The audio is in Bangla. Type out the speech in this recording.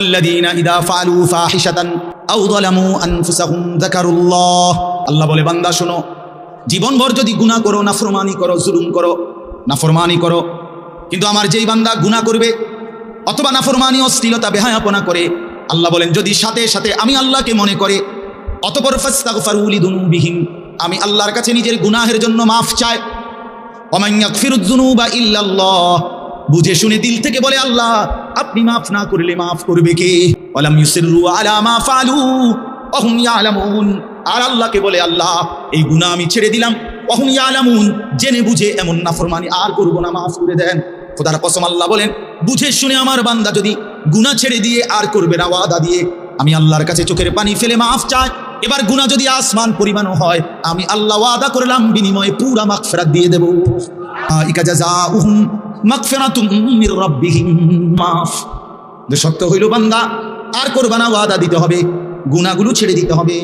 আল্লাযীনা ইযা ফাআলু ফাহিশাতান আও যালামু আনফুসাহুম যাকারুল্লাহ। আল্লাহ বলে, বান্দা শোনো, জীবনভর যদি গুনাহ করো, নাফরমানি করো, জুলুম করো, নাফরমানি করো, কিন্তু আমার যেই বান্দা গুনাহ করবে অথবা নাফরমানি, অশ্লীলতা, বেহায়াপনা করে, আল্লাহ বলেন যদি সাথে সাথে আমি আল্লাহকে মনে করে অতঃপর ফাস্তাগফিরু লিযুনুবিহিম, আমি আল্লাহর কাছে নিজের গুনাহের জন্য মাফ চায়, ওয়া মান ইয়াগফিরুয যুনুবা ইল্লাল্লাহ, বুঝে শুনে দিল থেকে বলে আল্লাহ আপনি মাফ না করলে মাফ করবে কে? ওয়ালাম ইউসিররু আলা মা ফাআলু ওয়া হুম ইয়ালামুন, আর আল্লাহকে বলে আল্লাহ এই গুনাহ আমি ছেড়ে দিলাম, ওয়া হুম ইয়ালামুন, জেনে বুঝে এমন নাফরমানি আর করব না, মাফ করে দেন। খোদার কসম আল্লাহ বলেন, বুঝে শুনে আমার বান্দা যদি গুনাহ ছেড়ে দিয়ে আর করবে না, ওয়াদা দিয়ে আমি আল্লাহর কাছে চোখের পানি ফেলে মাফ চায়। এবার গুনাহ যদি আসমান পরিমাণও হয়, আমি আল্লাহ ওয়াদা করলাম বিনিময়ে পুরা মাগফিরাত দিয়ে দেব। ইকা জাযাউহুম মাগফিরাতুম মির রাব্বিহিম, মাফ। শক্ত হইল বান্দা আর করবা না, ওয়াদা দিতে হবে, গুনাহগুলো ছেড়ে দিতে হবে।